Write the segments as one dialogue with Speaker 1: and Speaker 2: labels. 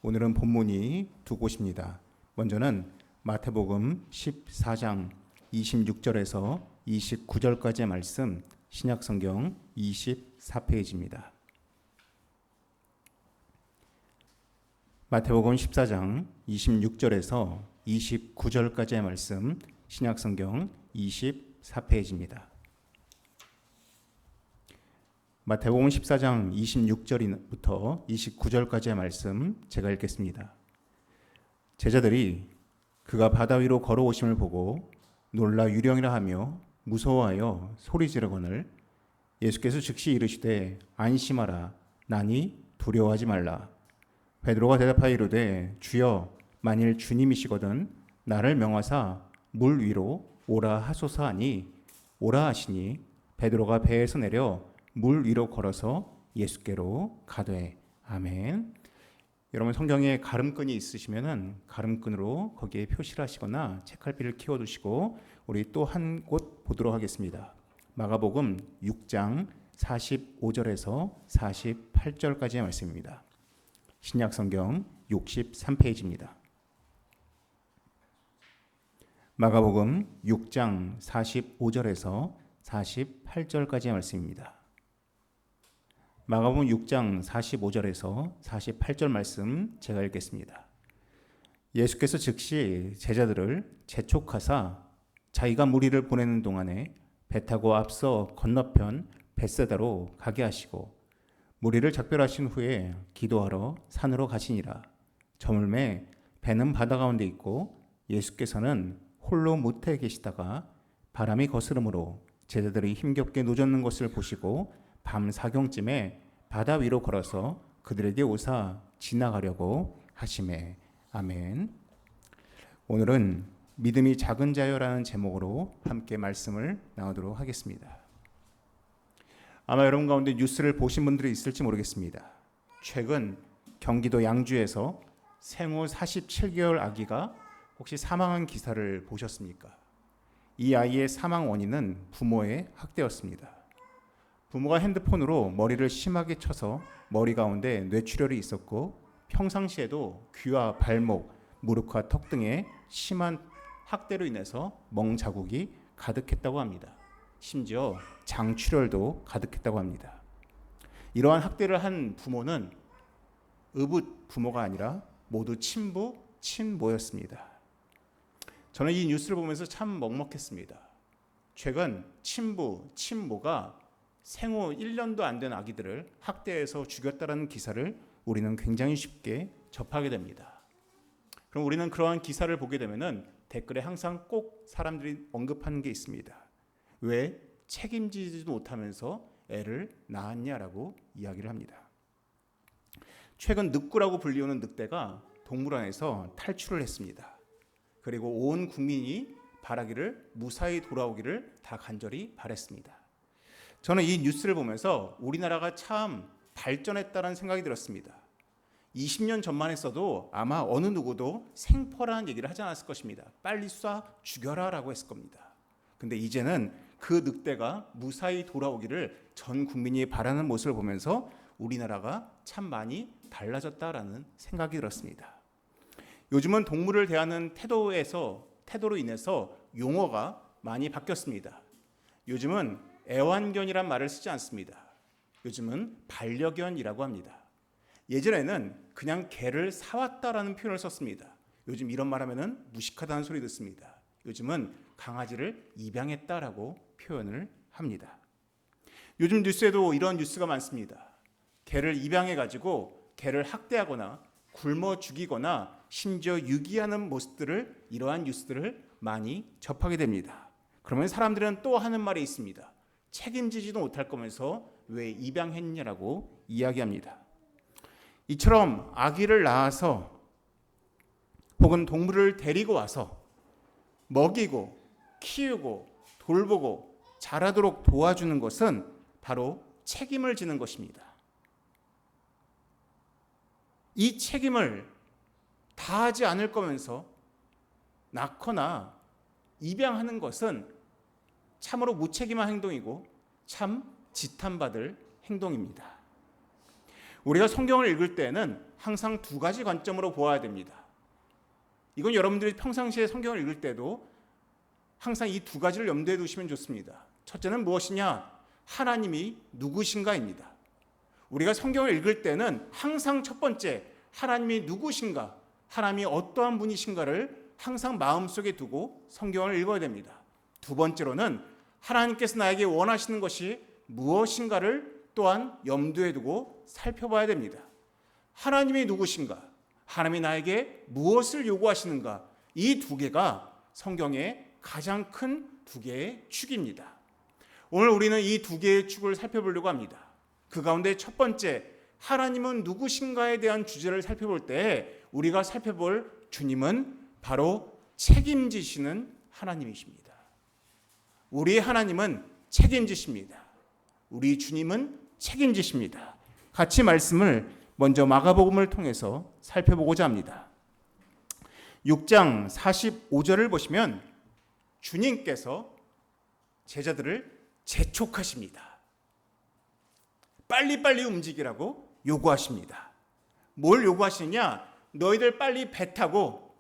Speaker 1: 오늘은 본문이 두 곳입니다. 먼저는 마태복음 14장 26절에서 29절까지의 말씀, 신약성경 24페이지입니다. 마태복음 14장 26절에서 29절까지의 말씀, 신약성경 24페이지입니다. 마태복음 14장 26절부터 29절까지의 말씀 제가 읽겠습니다. 제자들이 그가 바다 위로 걸어오심을 보고 놀라 유령이라 하며 무서워하여 소리 지르거늘 예수께서 즉시 이르시되 안심하라 나니 두려워하지 말라. 베드로가 대답하여 이르되 주여 만일 주님이시거든 나를 명하사 물 위로 오라 하소서 하니 오라 하시니 베드로가 배에서 내려 물 위로 걸어서 예수께로 가되. 아멘. 여러분 성경에 가름끈이 있으시면은 가름끈으로 거기에 표시를 하시거나 책갈피를 키워두시고 우리 또 한 곳 보도록 하겠습니다. 마가복음 6장 45절에서 48절까지의 말씀입니다. 신약성경 63페이지입니다. 마가복음 6장 45절에서 48절까지의 말씀입니다. 마가복음 6장 45절에서 48절 말씀 제가 읽겠습니다. 예수께서 즉시 제자들을 재촉하사 자기가 무리를 보내는 동안에 배 타고 앞서 건너편 벳세다로 가게 하시고 무리를 작별하신 후에 기도하러 산으로 가시니라. 저물매 배는 바다 가운데 있고 예수께서는 홀로 무태에 계시다가 바람이 거스름으로 제자들이 힘겹게 노젓는 것을 보시고 밤 사경쯤에 바다 위로 걸어서 그들에게 오사 지나가려고 하시매. 아멘. 오늘은 믿음이 작은 자여라는 제목으로 함께 말씀을 나누도록 하겠습니다. 아마 여러분 가운데 뉴스를 보신 분들이 있을지 모르겠습니다. 최근 경기도 양주에서 생후 47개월 아기가 혹시 사망한 기사를 보셨습니까? 이 아이의 사망 원인은 부모의 학대였습니다. 부모가 핸드폰으로 머리를 심하게 쳐서 머리 가운데 뇌출혈이 있었고 평상시에도 귀와 발목, 무릎과 턱 등에 심한 학대로 인해서 멍자국이 가득했다고 합니다. 심지어 장출혈도 가득했다고 합니다. 이러한 학대를 한 부모는 의붓 부모가 아니라 모두 친부, 친모였습니다. 저는 이 뉴스를 보면서 참 먹먹했습니다. 최근 친부, 친모가 생후 1년도 안 된 아기들을 학대해서 죽였다는 기사를 우리는 굉장히 쉽게 접하게 됩니다. 그럼 우리는 그러한 기사를 보게 되면은 댓글에 항상 꼭 사람들이 언급하는 게 있습니다. 왜 책임지지도 못하면서 애를 낳았냐라고 이야기를 합니다. 최근 늑구라고 불리우는 늑대가 동물원에서 탈출을 했습니다. 그리고 온 국민이 바라기를 무사히 돌아오기를 다 간절히 바랬습니다. 저는 이 뉴스를 보면서 우리나라가 참 발전했다는 생각이 들었습니다. 20년 전만 했어도 아마 어느 누구도 생포라는 얘기를 하지 않았을 것입니다. 빨리 쏴 죽여라 라고 했을 겁니다. 근데 이제는 그 늑대가 무사히 돌아오기를 전 국민이 바라는 모습을 보면서 우리나라가 참 많이 달라졌다라는 생각이 들었습니다. 요즘은 동물을 대하는 태도로 인해서 용어가 많이 바뀌었습니다. 요즘은 애완견이란 말을 쓰지 않습니다. 요즘은 반려견이라고 합니다. 예전에는 그냥 개를 사왔다라는 표현을 썼습니다. 요즘 이런 말하면은 무식하다는 소리 듣습니다. 요즘은 강아지를 입양했다라고 표현을 합니다. 요즘 뉴스에도 이런 뉴스가 많습니다. 개를 입양해가지고 개를 학대하거나 굶어 죽이거나 심지어 유기하는 모습들을 이러한 뉴스들을 많이 접하게 됩니다. 그러면 사람들은 또 하는 말이 있습니다. 책임지지도 못할 거면서 왜 입양했냐라고 이야기합니다. 이처럼 아기를 낳아서 혹은 동물을 데리고 와서 먹이고 키우고 돌보고 자라도록 도와주는 것은 바로 책임을 지는 것입니다. 이 책임을 다하지 않을 거면서 낳거나 입양하는 것은 참으로 무책임한 행동이고 참 지탄받을 행동입니다. 우리가 성경을 읽을 때는 항상 두 가지 관점으로 보아야 됩니다. 이건 여러분들이 평상시에 성경을 읽을 때도 항상 이 두 가지를 염두에 두시면 좋습니다. 첫째는 무엇이냐? 하나님이 누구신가입니다. 우리가 성경을 읽을 때는 항상 첫 번째, 하나님이 누구신가, 하나님이 어떠한 분이신가를 항상 마음속에 두고 성경을 읽어야 됩니다. 두 번째로는 하나님께서 나에게 원하시는 것이 무엇인가를 또한 염두에 두고 살펴봐야 됩니다. 하나님이 누구신가, 하나님이 나에게 무엇을 요구하시는가, 이 두 개가 성경의 가장 큰 두 개의 축입니다. 오늘 우리는 이 두 개의 축을 살펴보려고 합니다. 그 가운데 첫 번째, 하나님은 누구신가에 대한 주제를 살펴볼 때 우리가 살펴볼 주님은 바로 책임지시는 하나님이십니다. 우리 하나님은 책임지십니다. 우리 주님은 책임지십니다. 같이 말씀을 먼저 마가복음을 통해서 살펴보고자 합니다. 6장 45절을 보시면 주님께서 제자들을 재촉하십니다. 빨리빨리 움직이라고 요구하십니다. 뭘 요구하시느냐? 너희들 빨리 배 타고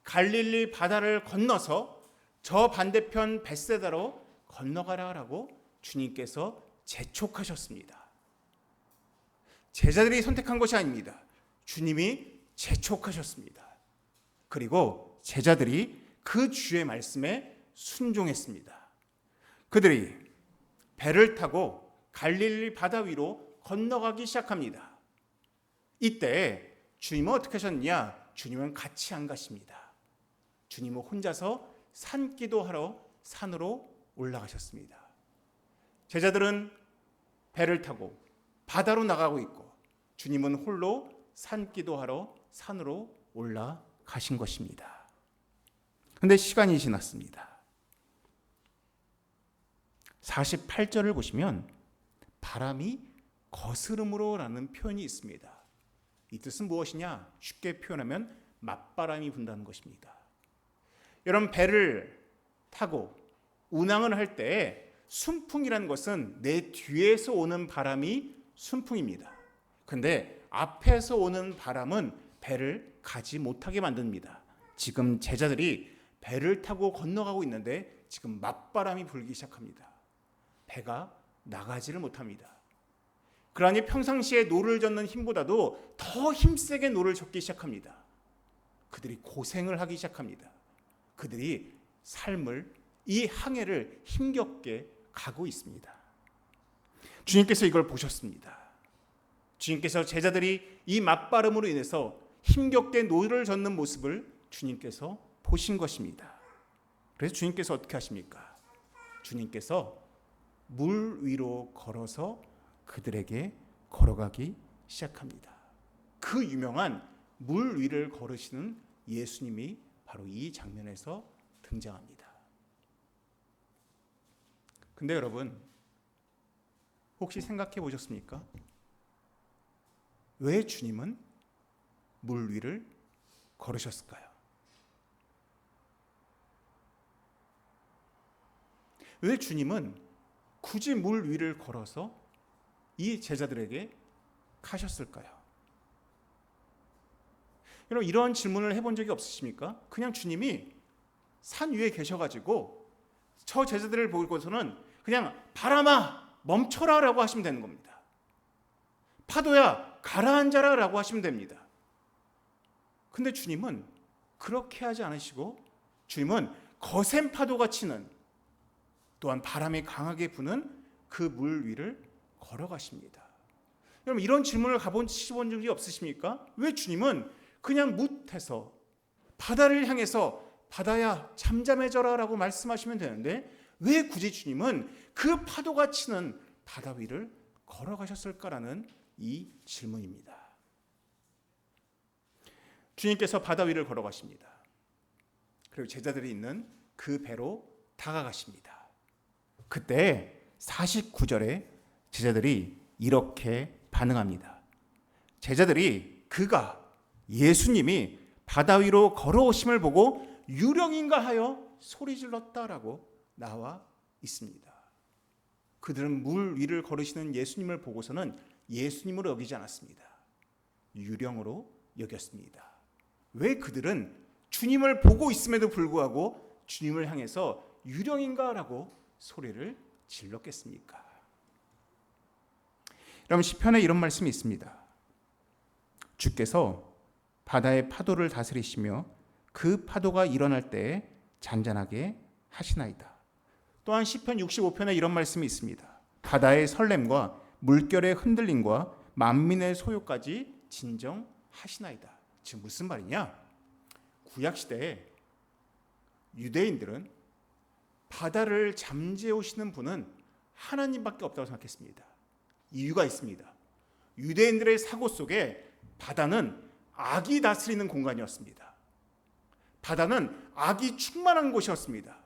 Speaker 1: 갈릴리 바다를 건너서 저 반대편 벳세다로 건너가라라고 주님께서 재촉하셨습니다. 제자들이 선택한 것이 아닙니다. 주님이 재촉하셨습니다. 그리고 제자들이 그 주의 말씀에 순종했습니다. 그들이 배를 타고 갈릴리 바다 위로 건너가기 시작합니다. 이때 주님은 어떻게 하셨느냐? 주님은 같이 안 가십니다. 주님은 혼자서 산기도하러 산으로 올라가셨습니다. 제자들은 배를 타고 바다로 나가고 있고 주님은 홀로 산기도하러 산으로 올라가신 것입니다. 그런데 시간이 지났습니다. 48절을 보시면 바람이 거스름으로 라는 표현이 있습니다. 이 뜻은 무엇이냐? 쉽게 표현하면 맞바람이 분다는 것입니다. 여러분, 배를 타고 운항을 할 때 순풍이라는 것은 내 뒤에서 오는 바람이 순풍입니다. 그런데 앞에서 오는 바람은 배를 가지 못하게 만듭니다. 지금 제자들이 배를 타고 건너가고 있는데 지금 맞바람이 불기 시작합니다. 배가 나가지를 못합니다. 그러니 평상시에 노를 젓는 힘보다도 더 힘세게 노를 젓기 시작합니다. 그들이 고생을 하기 시작합니다. 그들이 삶을, 이 항해를 힘겹게 가고 있습니다. 주님께서 이걸 보셨습니다. 주님께서 제자들이 이 맞바람으로 인해서 힘겹게 노를 젓는 모습을 주님께서 보신 것입니다. 그래서 주님께서 어떻게 하십니까? 주님께서 물 위로 걸어서 그들에게 걸어가기 시작합니다. 그 유명한 물 위를 걸으시는 예수님이 바로 이 장면에서 등장합니다. 근데 여러분, 혹시 생각해 보셨습니까? 왜 주님은 물 위를 걸으셨을까요? 왜 주님은 굳이 물 위를 걸어서 이 제자들에게 가셨을까요? 여러분, 이런 질문을 해본 적이 없으십니까? 그냥 주님이 산 위에 계셔가지고 저 제자들을 보고서는 그냥 바람아 멈춰라 라고 하시면 되는 겁니다. 파도야 가라앉아라 라고 하시면 됩니다. 근데 주님은 그렇게 하지 않으시고 주님은 거센 파도가 치는, 또한 바람이 강하게 부는 그 물 위를 걸어가십니다. 여러분, 이런 질문을 가본 적이 없으십니까? 왜 주님은 그냥 뭇해서 바다를 향해서 바다야 잠잠해져라 라고 말씀하시면 되는데 왜 굳이 주님은 그 파도가 치는 바다 위를 걸어가셨을까라는 이 질문입니다. 주님께서 바다 위를 걸어가십니다. 그리고 제자들이 있는 그 배로 다가가십니다. 그때 49절에 제자들이 이렇게 반응합니다. 제자들이 그가, 예수님이 바다 위로 걸어오심을 보고 유령인가 하여 소리 질렀다라고 나와 있습니다. 그들은 물 위를 걸으시는 예수님을 보고서는 예수님으로 여기지 않았습니다. 유령으로 여겼습니다. 왜 그들은 주님을 보고 있음에도 불구하고 주님을 향해서 유령인가라고 소리를 질렀겠습니까? 여러분, 시편에 이런 말씀이 있습니다. 주께서 바다의 파도를 다스리시며 그 파도가 일어날 때 잔잔하게 하시나이다. 또한 시편 65편에 이런 말씀이 있습니다. 바다의 설렘과 물결의 흔들림과 만민의 소요까지 진정하시나이다. 지금 무슨 말이냐? 구약시대에 유대인들은 바다를 잠재우시는 분은 하나님밖에 없다고 생각했습니다. 이유가 있습니다. 유대인들의 사고 속에 바다는 악이 다스리는 공간이었습니다. 바다는 악이 충만한 곳이었습니다.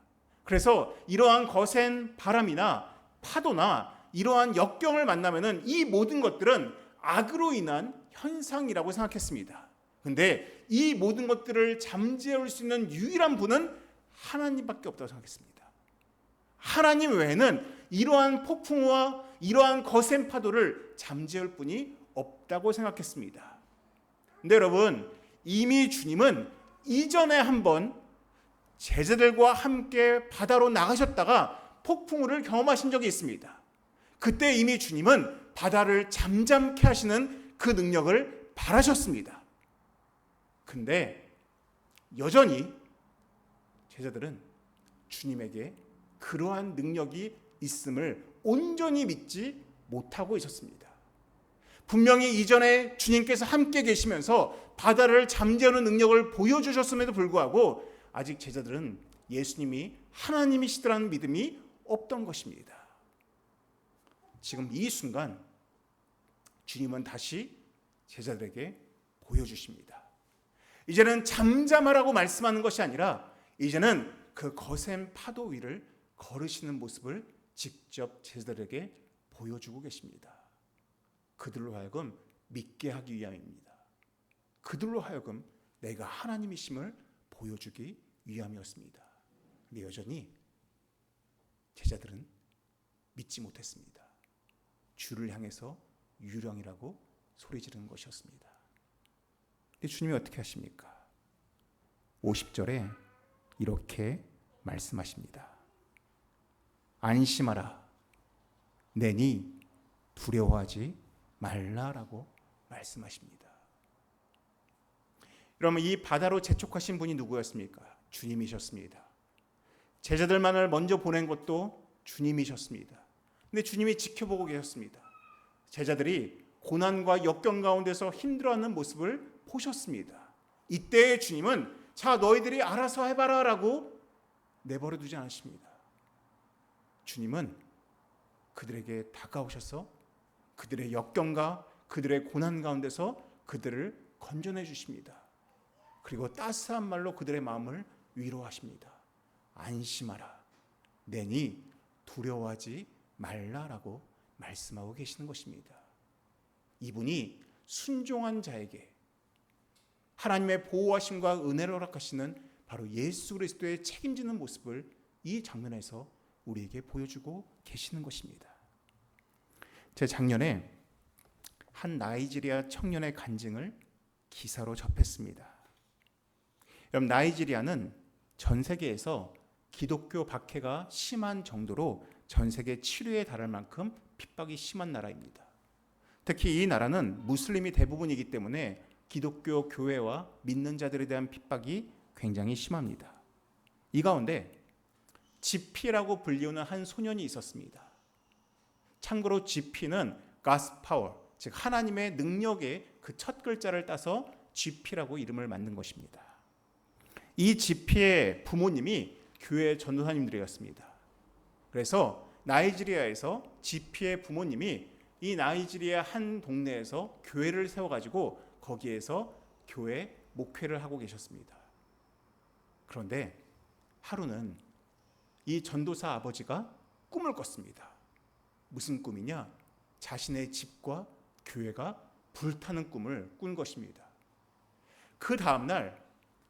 Speaker 1: 그래서 이러한 거센 바람이나 파도나 이러한 역경을 만나면은 이 모든 것들은 악으로 인한 현상이라고 생각했습니다. 근데 이 모든 것들을 잠재울 수 있는 유일한 분은 하나님밖에 없다고 생각했습니다. 하나님 외에는 이러한 폭풍우와 이러한 거센 파도를 잠재울 분이 없다고 생각했습니다. 근데 여러분, 이미 주님은 이전에 한번 제자들과 함께 바다로 나가셨다가 폭풍우를 경험하신 적이 있습니다. 그때 이미 주님은 바다를 잠잠케 하시는 그 능력을 발하셨습니다. 근데 여전히 제자들은 주님에게 그러한 능력이 있음을 온전히 믿지 못하고 있었습니다. 분명히 이전에 주님께서 함께 계시면서 바다를 잠재우는 능력을 보여주셨음에도 불구하고 아직 제자들은 예수님이 하나님이시더라는 믿음이 없던 것입니다. 지금 이 순간 주님은 다시 제자들에게 보여주십니다. 이제는 잠잠하라고 말씀하는 것이 아니라 이제는 그 거센 파도 위를 걸으시는 모습을 직접 제자들에게 보여주고 계십니다. 그들로 하여금 믿게 하기 위함입니다. 그들로 하여금 내가 하나님이심을 보여주기 위함이었습니다. 근데 여전히 제자들은 믿지 못했습니다. 주를 향해서 유령이라고 소리 지르는 것이었습니다. 근데 주님이 어떻게 하십니까? 50절에 이렇게 말씀하십니다. 안심하라. 내니 두려워하지 말라라고 말씀하십니다. 여러분, 이 바다로 재촉하신 분이 누구였습니까? 주님이셨습니다. 제자들만을 먼저 보낸 것도 주님이셨습니다. 근데 주님이 지켜보고 계셨습니다. 제자들이 고난과 역경 가운데서 힘들어하는 모습을 보셨습니다. 이때 주님은 자, 너희들이 알아서 해봐라 라고 내버려 두지 않으십니다. 주님은 그들에게 다가오셔서 그들의 역경과 그들의 고난 가운데서 그들을 건져내 주십니다. 그리고 따스한 말로 그들의 마음을 위로하십니다. 안심하라. 내니 두려워하지 말라라고 말씀하고 계시는 것입니다. 이분이 순종한 자에게 하나님의 보호하심과 은혜를 허락하시는 바로 예수 그리스도의 책임지는 모습을 이 장면에서 우리에게 보여주고 계시는 것입니다. 제 작년에 한 나이지리아 청년의 간증을 기사로 접했습니다. 여러분, 나이지리아는 전 세계에서 기독교 박해가 심한 정도로 전 세계 7위에 달할 만큼 핍박이 심한 나라입니다. 특히 이 나라는 무슬림이 대부분이기 때문에 기독교 교회와 믿는 자들에 대한 핍박이 굉장히 심합니다. 이 가운데 지피라고 불리우는 한 소년이 있었습니다. 참고로 지피는 God's power, 즉 하나님의 능력의 그 첫 글자를 따서 지피라고 이름을 만든 것입니다. 이 지피의 부모님이 교회 전도사님들이었습니다. 그래서 나이지리아에서 지피의 부모님이 이 나이지리아 한 동네에서 교회를 세워가지고 거기에서 교회 목회를 하고 계셨습니다. 그런데 하루는 이 전도사 아버지가 꿈을 꿨습니다. 무슨 꿈이냐? 자신의 집과 교회가 불타는 꿈을 꾼 것입니다. 그 다음날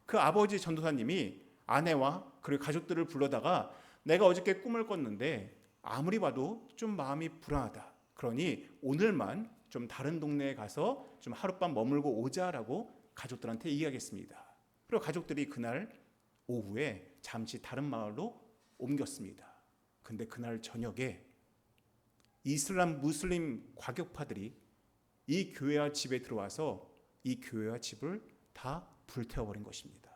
Speaker 1: 그 아버지 전도사님이 아내와 그리고 가족들을 불러다가 내가 어저께 꿈을 꿨는데 아무리 봐도 좀 마음이 불안하다. 그러니 오늘만 좀 다른 동네에 가서 좀 하룻밤 머물고 오자라고 가족들한테 이야기했습니다. 그리고 가족들이 그날 오후에 잠시 다른 마을로 옮겼습니다. 근데 그날 저녁에 이슬람 무슬림 과격파들이 이 교회와 집에 들어와서 이 교회와 집을 다 불태워버린 것입니다.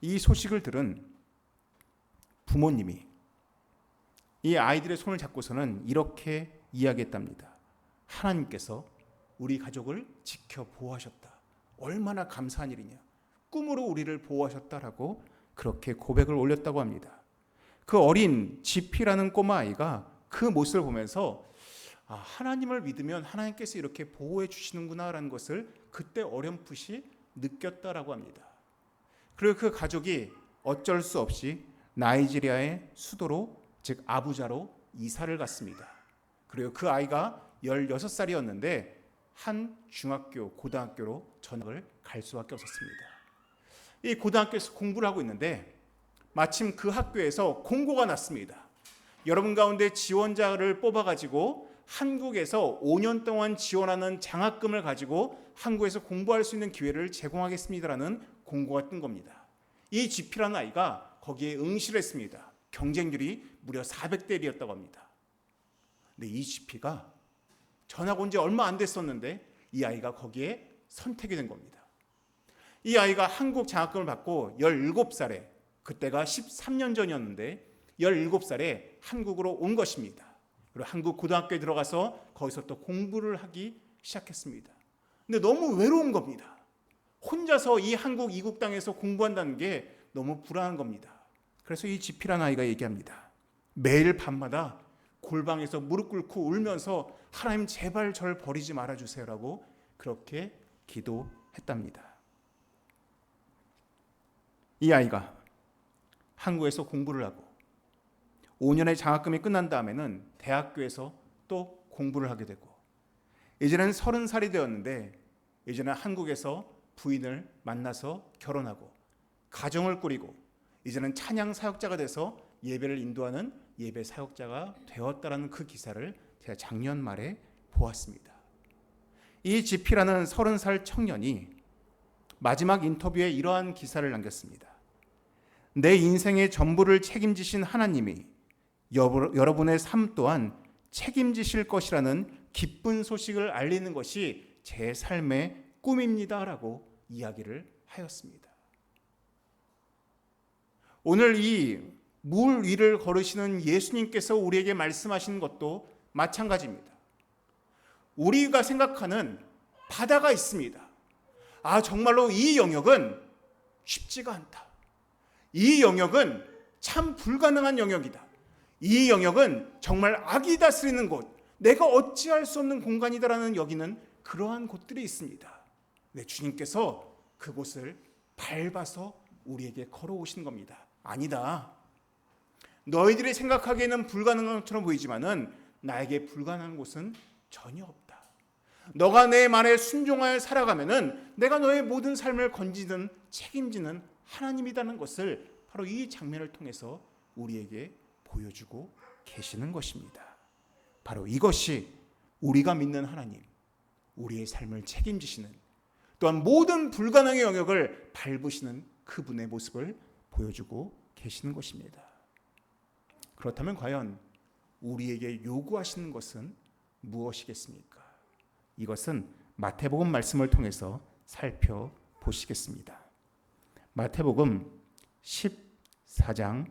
Speaker 1: 이 소식을 들은 부모님이 이 아이들의 손을 잡고서는 이렇게 이야기했답니다. 하나님께서 우리 가족을 지켜 보호하셨다. 얼마나 감사한 일이냐. 꿈으로 우리를 보호하셨다라고 그렇게 고백을 올렸다고 합니다. 그 어린 지피라는 꼬마 아이가 그 모습을 보면서 하나님을 믿으면 하나님께서 이렇게 보호해 주시는구나라는 것을 그때 어렴풋이 느꼈다라고 합니다. 그리고 그 가족이 어쩔 수 없이 나이지리아의 수도로 즉 아부자로 이사를 갔습니다. 그리고 그 아이가 16살이었는데 한 중학교, 고등학교로 전학을 갈 수밖에 없었습니다. 이 고등학교에서 공부를 하고 있는데 마침 그 학교에서 공고가 났습니다. 여러분 가운데 지원자를 뽑아가지고 한국에서 5년 동안 지원하는 장학금을 가지고 한국에서 공부할 수 있는 기회를 제공하겠습니다라는 공고가 뜬 겁니다. 이 지피라는 아이가 거기에 응시를 했습니다. 경쟁률이 무려 400대 1이었다고 합니다. 근데 이 지피가 전학 온 지 얼마 안 됐었는데 이 아이가 거기에 선택이 된 겁니다. 이 아이가 한국 장학금을 받고 17살에 그때가 13년 전이었는데 17살에 한국으로 온 것입니다. 그리고 한국 고등학교에 들어가서 거기서 또 공부를 하기 시작했습니다. 근데 너무 외로운 겁니다. 혼자서 이 한국 이국 땅에서 공부한다는 게 너무 불안한 겁니다. 그래서 이 지피라는 아이가 얘기합니다. 매일 밤마다 골방에서 무릎 꿇고 울면서 하나님 제발 저를 버리지 말아주세요라고 그렇게 기도했답니다. 이 아이가 한국에서 공부를 하고 5년의 장학금이 끝난 다음에는 대학교에서 또 공부를 하게 되고 이제는 30살이 되었는데 이제는 한국에서 부인을 만나서 결혼하고 가정을 꾸리고 이제는 찬양 사역자가 돼서 예배를 인도하는 예배 사역자가 되었다라는 그 기사를 제가 작년 말에 보았습니다. 이 지피라는 30살 청년이 마지막 인터뷰에 이러한 기사를 남겼습니다. 내 인생의 전부를 책임지신 하나님이 여러분의 삶 또한 책임지실 것이라는 기쁜 소식을 알리는 것이 제 삶의 꿈입니다라고 이야기를 하였습니다. 오늘 이 물 위를 걸으시는 예수님께서 우리에게 말씀하시는 것도 마찬가지입니다. 우리가 생각하는 바다가 있습니다. 정말로 이 영역은 쉽지가 않다. 이 영역은 참 불가능한 영역이다. 이 영역은 정말 악이 다스리는 곳, 내가 어찌할 수 없는 공간이다라는 여기는 그러한 곳들이 있습니다. 네, 주님께서 그곳을 밟아서 우리에게 걸어오신 겁니다. 아니다. 너희들이 생각하기에는 불가능한 것처럼 보이지만은 나에게 불가능한 곳은 전혀 없다. 너가 내 말에 순종하여 살아가면은 내가 너의 모든 삶을 건지는 책임지는 하나님이라는 것을 바로 이 장면을 통해서 우리에게 보여주고 계시는 것입니다. 바로 이것이 우리가 믿는 하나님, 우리의 삶을 책임지시는 또한 모든 불가능의 영역을 밟으시는 그분의 모습을 보여주고 계시는 것입니다. 그렇다면 과연 우리에게 요구하시는 것은 무엇이겠습니까? 이것은 마태복음 말씀을 통해서 살펴보시겠습니다. 마태복음 14장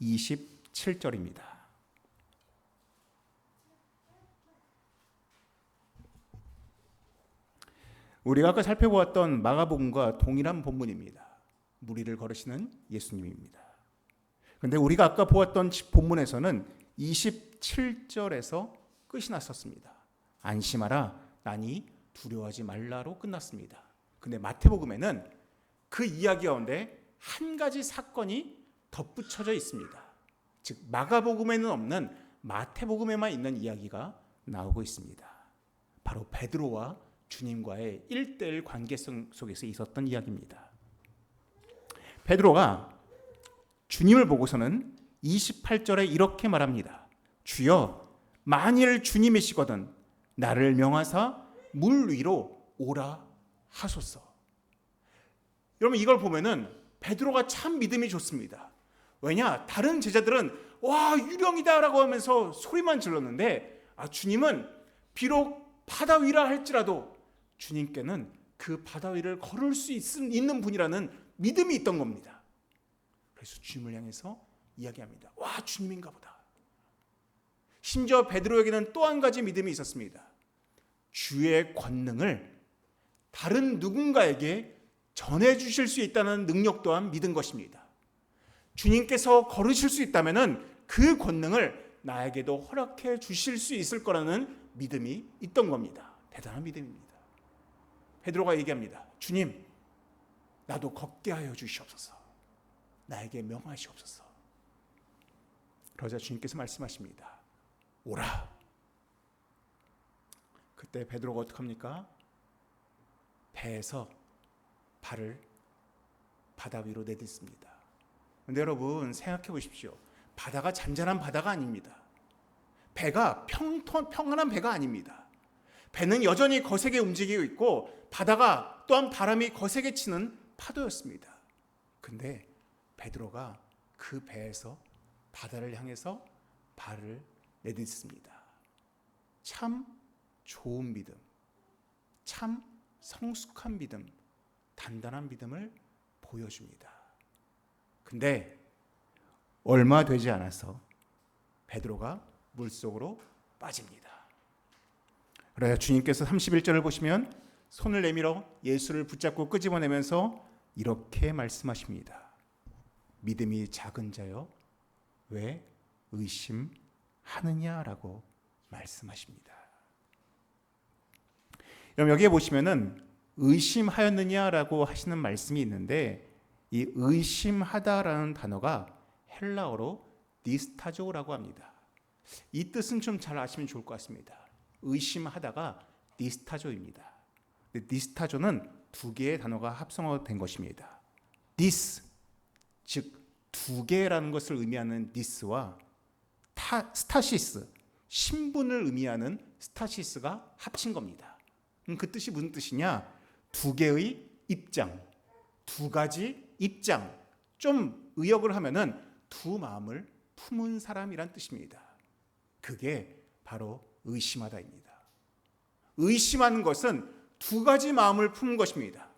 Speaker 1: 27절입니다. 우리가 아까 살펴보았던 마가복음과 동일한 본문입니다. 무리를 걸으시는 예수님입니다. 그런데 우리가 아까 보았던 본문에서는 27절에서 끝이 났었습니다. 안심하라, 나니 두려워하지 말라로 끝났습니다. 근데 마태복음에는 그 이야기 가운데 한 가지 사건이 덧붙여져 있습니다. 즉 마가복음에는 없는 마태복음에만 있는 이야기가 나오고 있습니다. 바로 베드로와 주님과의 1:1 관계성 속에서 있었던 이야기입니다. 베드로가 주님을 보고서는 28절에 이렇게 말합니다. 주여, 만일 주님이시거든 나를 명하사 물 위로 오라 하소서. 여러분 이걸 보면은 베드로가 참 믿음이 좋습니다. 왜냐? 다른 제자들은 와 유령이다라고 하면서 소리만 질렀는데 주님은 비록 바다 위라 할지라도 주님께는 그 바다 위를 걸을 수 있는 분이라는 믿음이 있던 겁니다. 그래서 주님을 향해서 이야기합니다. 와 주님인가 보다. 심지어 베드로에게는 또 한 가지 믿음이 있었습니다. 주의 권능을 다른 누군가에게 전해주실 수 있다는 능력 또한 믿은 것입니다. 주님께서 걸으실 수 있다면 그 권능을 나에게도 허락해 주실 수 있을 거라는 믿음이 있던 겁니다. 대단한 믿음입니다. 베드로가 얘기합니다. 주님, 나도 걷게 하여 주시옵소서. 나에게 명하시옵소서. 그러자 주님께서 말씀하십니다. 오라. 그때 베드로가 어떡합니까? 배에서 발을 바다 위로 내딛습니다. 그런데 여러분 생각해 보십시오. 바다가 잔잔한 바다가 아닙니다. 배가 평안한 배가 아닙니다. 배는 여전히 거세게 움직이고 있고 바다가 또한 바람이 거세게 치는 파도였습니다. 근데 베드로가 그 배에서 바다를 향해서 발을 내딛습니다. 참 좋은 믿음, 참 성숙한 믿음, 단단한 믿음을 보여줍니다. 근데 얼마 되지 않아서 베드로가 물속으로 빠집니다. 그래서 주님께서 31절을 보시면 손을 내밀어 예수를 붙잡고 끄집어내면서 이렇게 말씀하십니다. 믿음이 작은 자여 왜 의심하느냐라고 말씀하십니다. 그럼 여기에 보시면은 의심하였느냐라고 하시는 말씀이 있는데 이 의심하다라는 단어가 헬라어로 니스타조라고 합니다. 이 뜻은 좀 잘 아시면 좋을 것 같습니다. 의심하다가 니스타조입니다. 니스타조는 두 개의 단어가 합성어된 것입니다. 니스, 즉 두 개라는 것을 의미하는 니스와 스타시스, 신분을 의미하는 스타시스가 합친 겁니다. 그 뜻이 무슨 뜻이냐? 두 개의 입장, 두 가지 입장. 좀 의역을 하면은 두 마음을 품은 사람이란 뜻입니다. 그게 바로 의심하다입니다. 의심하는 것은 두 가지 마음을 품은 것입니다.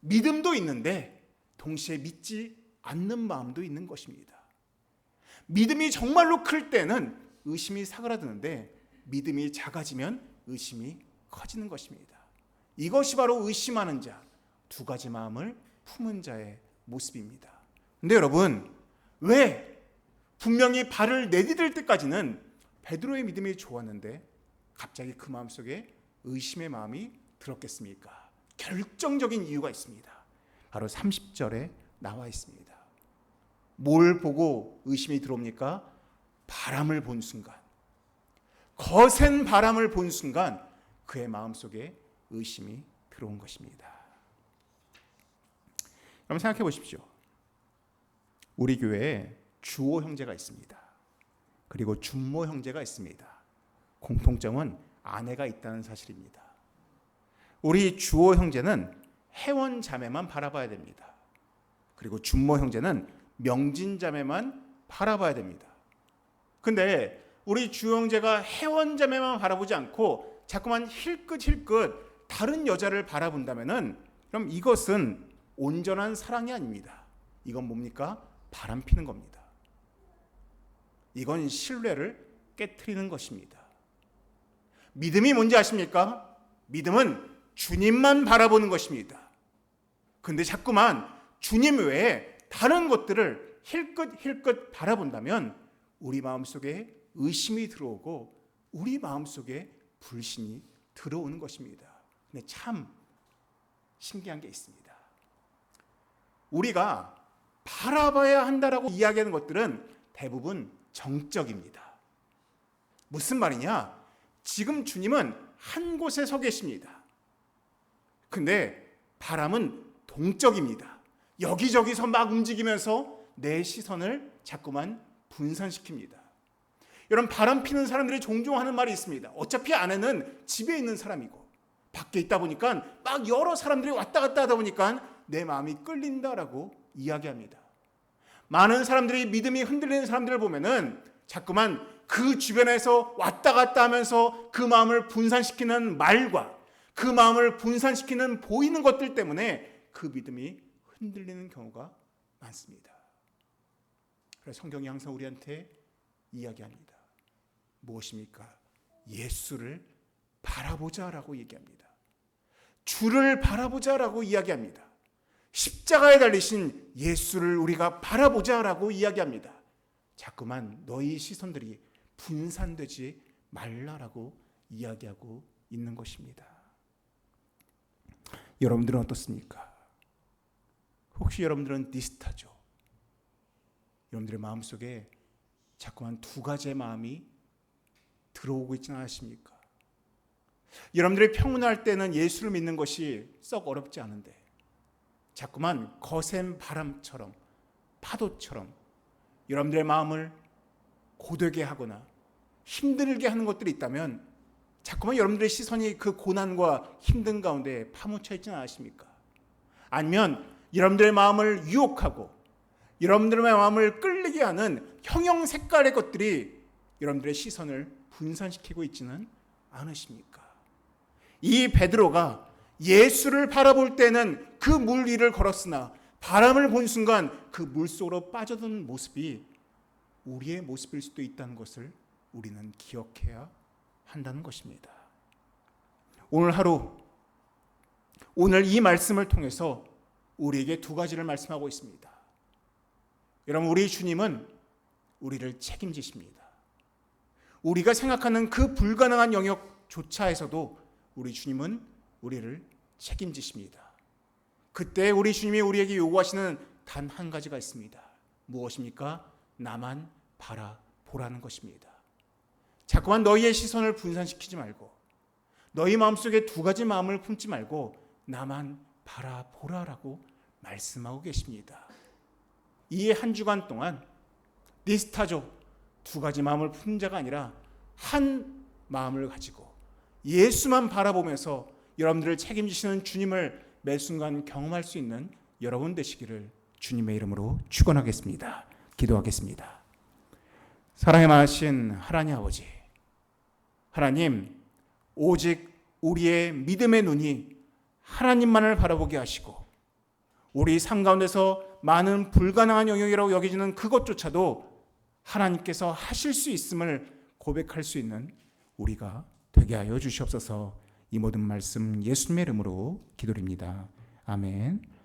Speaker 1: 믿음도 있는데 동시에 믿지 않는 마음도 있는 것입니다. 믿음이 정말로 클 때는 의심이 사그라드는데 믿음이 작아지면 의심이 커지는 것입니다. 이것이 바로 의심하는 자, 두 가지 마음을 품은 자의 모습입니다. 근데 여러분, 왜 분명히 발을 내디딜 때까지는 베드로의 믿음이 좋았는데 갑자기 그 마음속에 의심의 마음이 들었겠습니까? 결정적인 이유가 있습니다. 바로 30절에 나와 있습니다. 뭘 보고 의심이 들어옵니까? 바람을 본 순간, 거센 바람을 본 순간 그의 마음속에 의심이 들어온 것입니다. 그럼 생각해 보십시오. 우리 교회에 주호 형제가 있습니다. 그리고 준모 형제가 있습니다. 공통점은 아내가 있다는 사실입니다. 우리 주호 형제는 해원 자매만 바라봐야 됩니다. 그리고 준모 형제는 명진 자매만 바라봐야 됩니다. 근데 우리 주호 형제가 해원 자매만 바라보지 않고 자꾸만 힐끗힐끗 다른 여자를 바라본다면은 그럼 이것은 온전한 사랑이 아닙니다. 이건 뭡니까? 바람 피는 겁니다. 이건 신뢰를 깨트리는 것입니다. 믿음이 뭔지 아십니까? 믿음은 주님만 바라보는 것입니다. 근데 자꾸만 주님 외에 다른 것들을 힐끗힐끗 바라본다면 우리 마음속에 의심이 들어오고 우리 마음속에 불신이 들어오는 것입니다. 근데 참 신기한 게 있습니다. 우리가 바라봐야 한다라고 이야기하는 것들은 대부분 정적입니다. 무슨 말이냐? 지금 주님은 한 곳에 서 계십니다. 근데 바람은 동적입니다. 여기저기서 막 움직이면서 내 시선을 자꾸만 분산시킵니다. 여러분, 바람 피는 사람들이 종종 하는 말이 있습니다. 어차피 아내는 집에 있는 사람이고 밖에 있다 보니까 막 여러 사람들이 왔다 갔다 하다 보니까 내 마음이 끌린다라고 이야기합니다. 많은 사람들이 믿음이 흔들리는 사람들을 보면은 자꾸만 그 주변에서 왔다 갔다 하면서 그 마음을 분산시키는 말과 그 마음을 분산시키는 보이는 것들 때문에 그 믿음이 흔들리는 경우가 많습니다. 그래서 성경이 항상 우리한테 이야기합니다. 무엇입니까? 예수를 바라보자라고 얘기합니다. 주를 바라보자라고 이야기합니다. 십자가에 달리신 예수를 우리가 바라보자라고 이야기합니다. 자꾸만 너희 시선들이 분산되지 말라라고 이야기하고 있는 것입니다. 여러분들은 어떻습니까? 혹시 여러분들은 니스타죠? 여러분들의 마음속에 자꾸만 두 가지의 마음이 들어오고 있지는 않으십니까? 여러분들이 평온할 때는 예수를 믿는 것이 썩 어렵지 않은데 자꾸만 거센 바람처럼 파도처럼 여러분들의 마음을 고되게 하거나 힘들게 하는 것들이 있다면 자꾸만 여러분들의 시선이 그 고난과 힘든 가운데 파묻혀 있지는 않으십니까? 아니면 여러분들의 마음을 유혹하고 여러분들의 마음을 끌리게 하는 형형 색깔의 것들이 여러분들의 시선을 분산시키고 있지는 않으십니까? 이 베드로가 예수를 바라볼 때는 그 물 위를 걸었으나 바람을 본 순간 그 물속으로 빠져든 모습이 우리의 모습일 수도 있다는 것을 우리는 기억해야 한다는 것입니다. 오늘 하루, 오늘 이 말씀을 통해서 우리에게 두 가지를 말씀하고 있습니다. 여러분, 우리 주님은 우리를 책임지십니다. 우리가 생각하는 그 불가능한 영역조차에서도 우리 주님은 우리를 책임지십니다. 그때 우리 주님이 우리에게 요구하시는 단 한 가지가 있습니다. 무엇입니까? 나만 바라보라는 것입니다. 자꾸만 너희의 시선을 분산시키지 말고 너희 마음속에 두 가지 마음을 품지 말고 나만 바라보라라고 말씀하고 계십니다. 이 한 주간 동안 니스타죠. 두 가지 마음을 품는 자가 아니라 한 마음을 가지고 예수만 바라보면서 여러분들을 책임지시는 주님을 매 순간 경험할 수 있는 여러분 되시기를 주님의 이름으로 축원하겠습니다. 기도하겠습니다. 사랑에 많으신 하나님 아버지, 하나님, 오직 우리의 믿음의 눈이 하나님만을 바라보게 하시고 우리 삶 가운데서 많은 불가능한 영역이라고 여겨지는 그것조차도 하나님께서 하실 수 있음을 고백할 수 있는 우리가 되게 하여 주시옵소서. 이 모든 말씀 예수님의 이름으로 기도드립니다. 아멘.